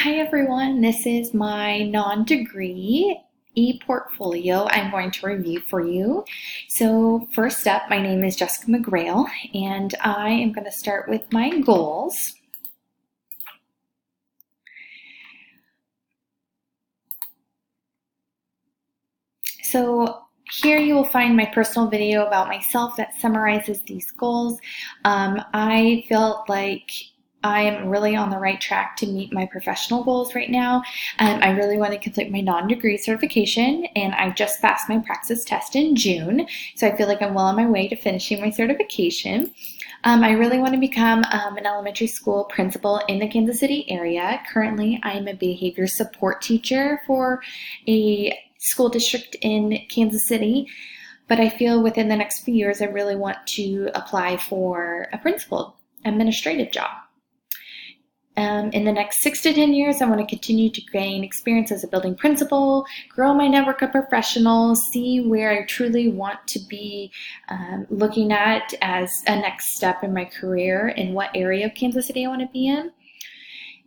Hi everyone, this is my non-degree e-portfolio I'm going to review for you. So first up, my name is Jessica McGrail and I am going to start with my goals. So here you will find my personal video about myself that summarizes these goals. I felt like I am really on the right track to meet my professional goals right now. I really want to complete my non-degree certification, and I just passed my praxis test in June, so I feel like I'm well on my way to finishing my certification. I really want to become an elementary school principal in the Kansas City area. Currently, I'm a behavior support teacher for a school district in Kansas City, but I feel within the next few years I really want to apply for a principal administrative job. In the next 6 to 10 years, I want to continue to gain experience as a building principal, grow my network of professionals, see where I truly want to be looking at as a next step in my career and what area of Kansas City I want to be in.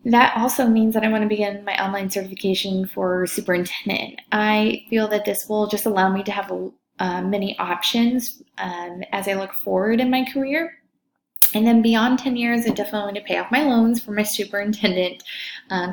That also means that I want to begin my online certification for superintendent. I feel that this will just allow me to have many options as I look forward in my career. And then beyond 10 years, I definitely want to pay off my loans for my superintendent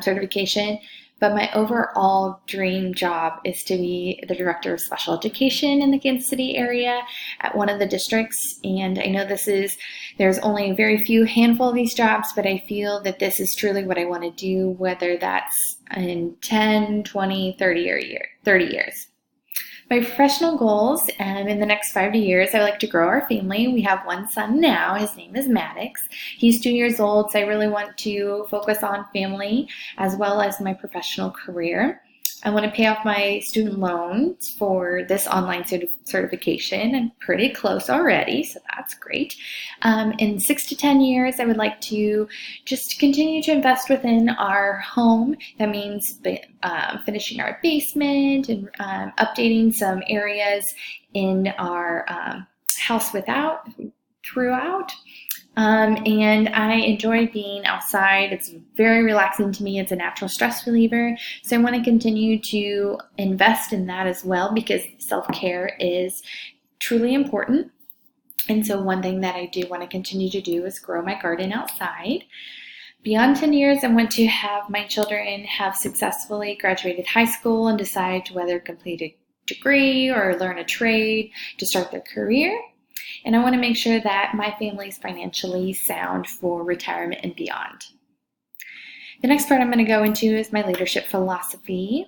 certification. But my overall dream job is to be the director of special education in the Kansas City area at one of the districts. And I know there's only a very few handful of these jobs, but I feel that this is truly what I want to do, whether that's in 10, 20, 30 years. My professional goals in the next 5 years, I would like to grow our family. We have one son now. His name is Maddox. He's 2 years old, so I really want to focus on family as well as my professional career. I want to pay off my student loans for this online certification. I'm pretty close already, so that's great. In 6 to 10 years, I would like to just continue to invest within our home. That means finishing our basement and updating some areas in our house throughout. And I enjoy being outside. It's very relaxing to me. It's a natural stress reliever. So I want to continue to invest in that as well because self-care is truly important. And so one thing that I do want to continue to do is grow my garden outside. Beyond 10 years, I want to have my children have successfully graduated high school and decide whether to complete a degree or learn a trade to start their career. And I want to make sure that my family is financially sound for retirement and beyond. The next part I'm going to go into is my leadership philosophy.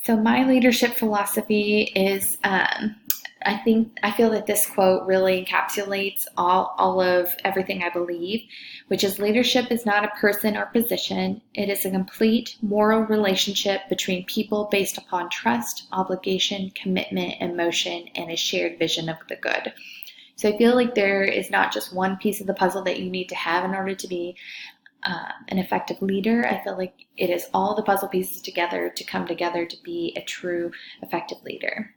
So my leadership philosophy is, I feel that this quote really encapsulates all of everything I believe, which is leadership is not a person or position. It is a complete moral relationship between people based upon trust, obligation, commitment, emotion, and a shared vision of the good. So I feel like there is not just one piece of the puzzle that you need to have in order to be an effective leader. I feel like it is all the puzzle pieces together to come together to be a true effective leader.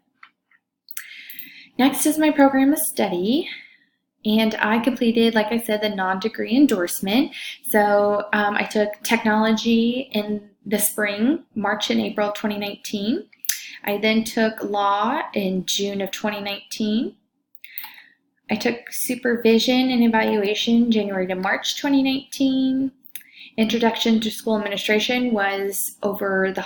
Next is my program of study, and I completed, like I said, the non-degree endorsement. So I took technology in the spring, March and April of 2019. I then took law in June of 2019. I took supervision and evaluation January to March 2019. Introduction to School Administration was over the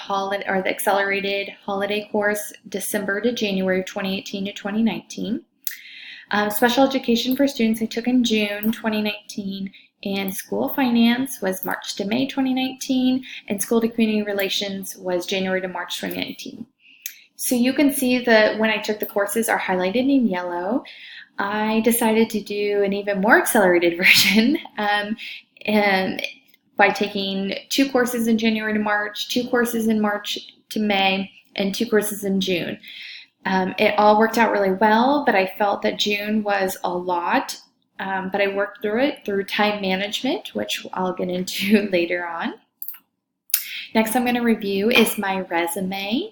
accelerated holiday course, December to January of 2018 to 2019. Special education for students I took in June 2019, and school finance was March to May 2019, and school to community relations was January to March 2019. So you can see that when I took the courses are highlighted in yellow. I decided to do an even more accelerated version and by taking 2 courses in January to March, 2 courses in March to May, and 2 courses in June. It all worked out really well, but I felt that June was a lot, but I worked through it through time management, which I'll get into later on. Next I'm going to review is my resume.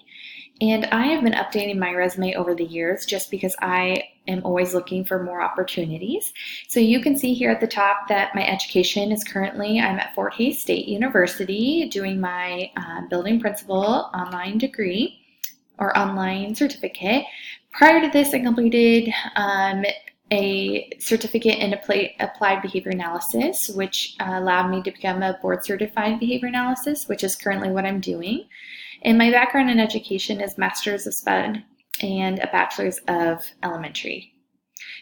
And I have been updating my resume over the years just because I am always looking for more opportunities. So you can see here at the top that my education is currently, I'm at Fort Hays State University doing my building principal online degree or online certificate. Prior to this, I completed a certificate in applied behavior analysis, which allowed me to become a board certified behavior analysis, which is currently what I'm doing. And my background in education is Master's of SPED and a Bachelor's of Elementary.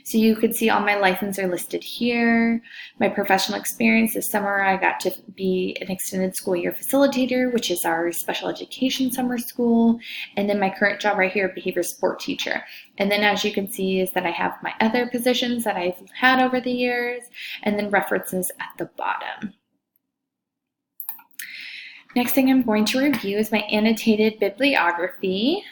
So you can see all my licenses are listed here. My professional experience this summer, I got to be an extended school year facilitator, which is our special education summer school. And then my current job right here, behavior support teacher. And then as you can see is that I have my other positions that I've had over the years, and then references at the bottom. Next thing I'm going to review is my annotated bibliography.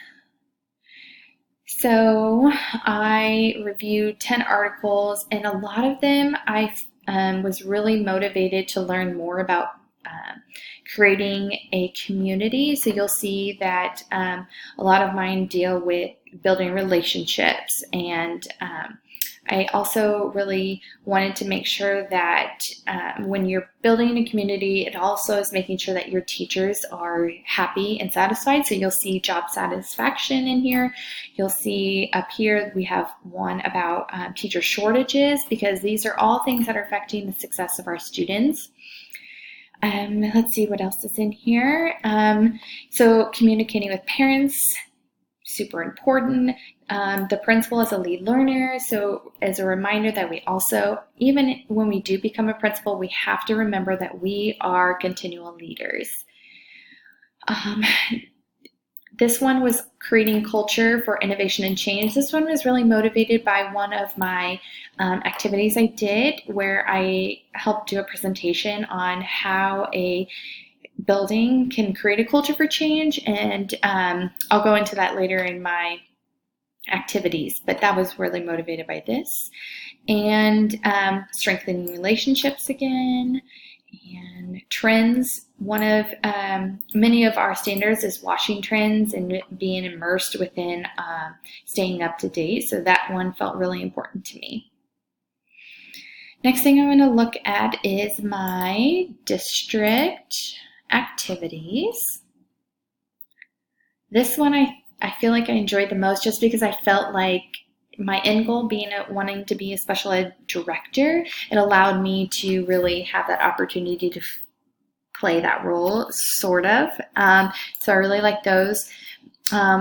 So I reviewed 10 articles, and a lot of them I was really motivated to learn more about creating a community. So you'll see that a lot of mine deal with building relationships, and I also really wanted to make sure that when you're building a community, it also is making sure that your teachers are happy and satisfied. So you'll see job satisfaction in here. You'll see up here we have one about teacher shortages, because these are all things that are affecting the success of our students. Let's see what else is in here. So communicating with parents, super important. The principal is a lead learner, so as a reminder that we also, even when we do become a principal, we have to remember that we are continual leaders. This one was creating culture for innovation and change. This one was really motivated by one of my activities I did, where I helped do a presentation on how a building can create a culture for change, and I'll go into that later in my activities, but that was really motivated by this. And strengthening relationships again, and trends. One of many of our standards is watching trends and being immersed within staying up to date, so that one felt really important to me. Next thing I'm going to look at is my district activities. This one I feel like I enjoyed the most, just because I felt like my end goal being wanting to be a special ed director, it allowed me to really have that opportunity to play that role, sort of. So I really like those.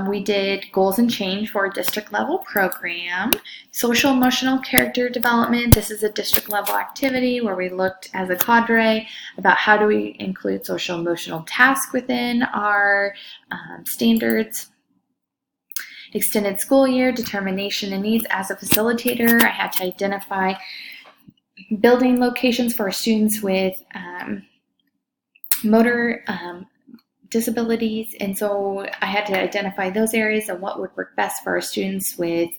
We did goals and change for a district level program. Social emotional character development. This is a district level activity where we looked as a cadre about how do we include social emotional tasks within our standards. Extended school year, determination and needs. As a facilitator, I had to identify building locations for students with motor disabilities, and so I had to identify those areas and what would work best for our students with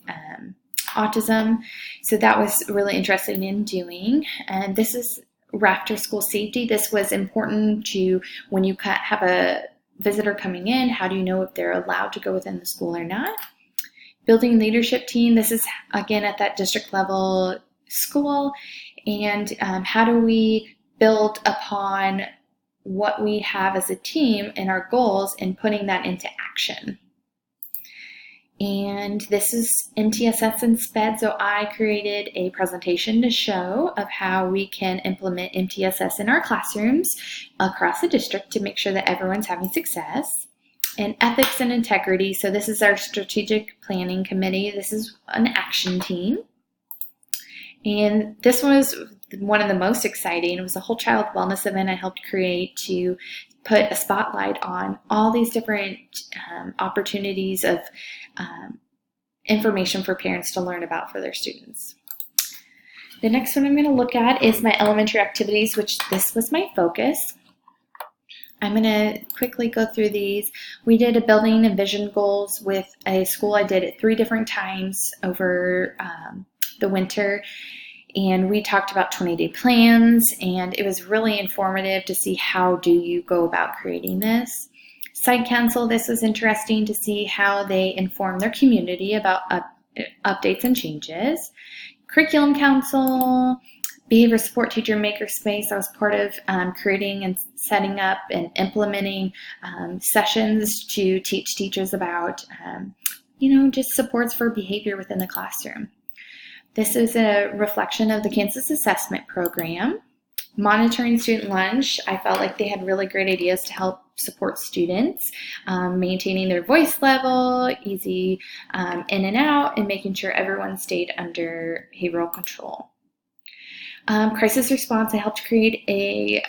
autism. So that was really interesting in doing. And this is Raptor School Safety. This was important to, when you have a visitor coming in, how do you know if they're allowed to go within the school or not? Building leadership team. This is again at that district level school, and how do we build upon what we have as a team and our goals and putting that into action. And this is MTSS and SPED. So I created a presentation to show of how we can implement MTSS in our classrooms across the district to make sure that everyone's having success. And ethics and integrity. So this is our strategic planning committee. This is an action team. And this was one of the most exciting. It was a whole child wellness event I helped create to put a spotlight on all these different opportunities of information for parents to learn about for their students. The next one I'm going to look at is my elementary activities, which this was my focus. I'm going to quickly go through these. We did a building and vision goals with a school. I did it 3 different times over the winter. And we talked about 20-day plans, and it was really informative to see how do you go about creating this. Site Council, this was interesting to see how they inform their community about updates and changes. Curriculum Council, Behavior Support Teacher Makerspace, I was part of creating and setting up and implementing sessions to teach teachers about, just supports for behavior within the classroom. This is a reflection of the Kansas Assessment Program. Monitoring Student Lunch, I felt like they had really great ideas to help support students, maintaining their voice level, easy in and out, and making sure everyone stayed under behavioral control. Crisis response, I helped create a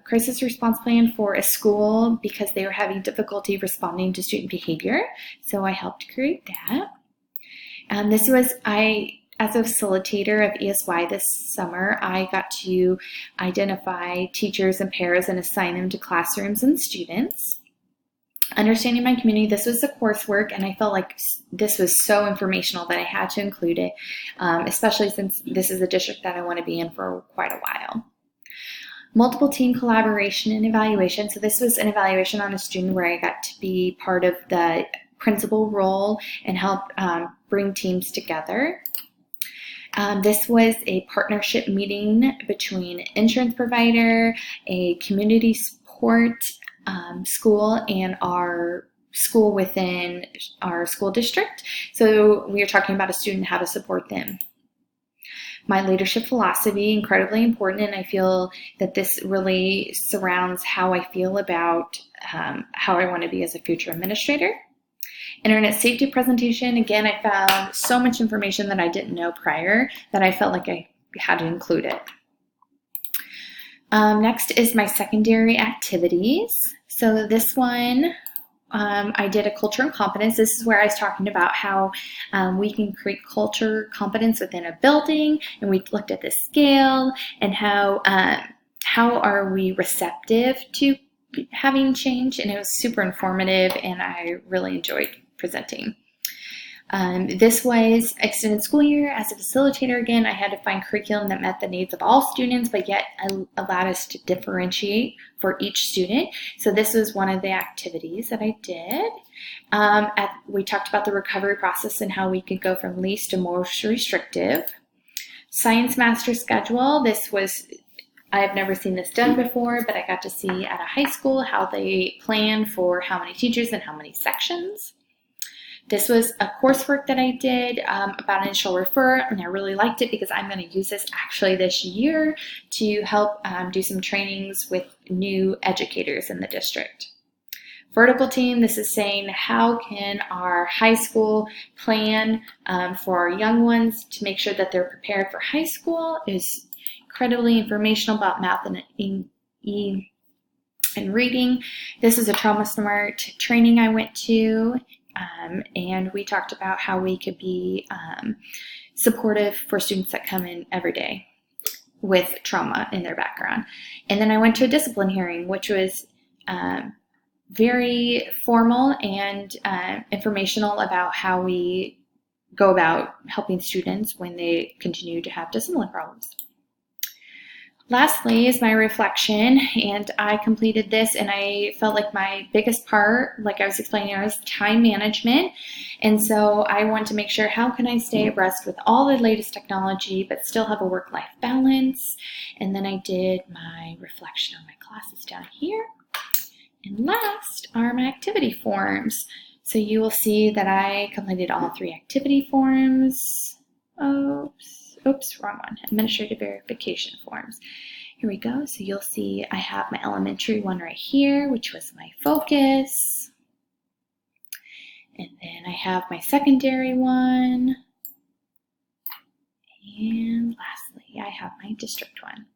crisis response plan for a school because they were having difficulty responding to student behavior, so I helped create that. As a facilitator of ESY this summer, I got to identify teachers and pairs and assign them to classrooms and students. Understanding my community, this was the coursework, and I felt like this was so informational that I had to include it, especially since this is a district that I want to be in for quite a while. Multiple team collaboration and evaluation. So this was an evaluation on a student where I got to be part of the principal role and help bring teams together. This was a partnership meeting between insurance provider, a community support school, and our school within our school district. So we are talking about a student, how to support them. My leadership philosophy, incredibly important, and I feel that this really surrounds how I feel about how I want to be as a future administrator. Internet safety presentation, again, I found so much information that I didn't know prior that I felt like I had to include it. Next is my secondary activities. So this one, I did a culture and competence. This is where I was talking about how we can create culture competence within a building, and we looked at the scale and how are we receptive to having change, and it was super informative, and I really enjoyed presenting. This was extended school year. As a facilitator, again, I had to find curriculum that met the needs of all students, but yet allowed us to differentiate for each student. So this was one of the activities that I did. We talked about the recovery process and how we could go from least to most restrictive. Science master schedule. I have never seen this done before, but I got to see at a high school how they plan for how many teachers and how many sections. This was a coursework that I did about initial refer, and I really liked it because I'm going to use this actually this year to help do some trainings with new educators in the district. Vertical team, this is saying how can our high school plan for our young ones to make sure that they're prepared for high school. Is incredibly informational about math and reading. This is a Trauma Smart training I went to. And we talked about how we could be supportive for students that come in every day with trauma in their background. And then I went to a discipline hearing, which was very formal and informational about how we go about helping students when they continue to have discipline problems. Lastly is my reflection, and I completed this, and I felt like my biggest part, like I was explaining, was time management. And so I want to make sure, how can I stay abreast with all the latest technology but still have a work-life balance? And then I did my reflection on my classes down here. And last are my activity forms. So you will see that I completed all 3 activity forms. Oops, wrong one. Administrative verification forms. Here we go. So you'll see I have my elementary one right here, which was my focus. And then I have my secondary one. And lastly, I have my district one.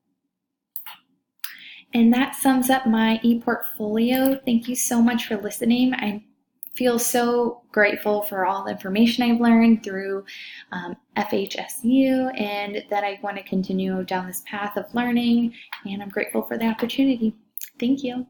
And that sums up my ePortfolio. Thank you so much for listening. I feel so grateful for all the information I've learned through FHSU, and that I want to continue down this path of learning, and I'm grateful for the opportunity. Thank you.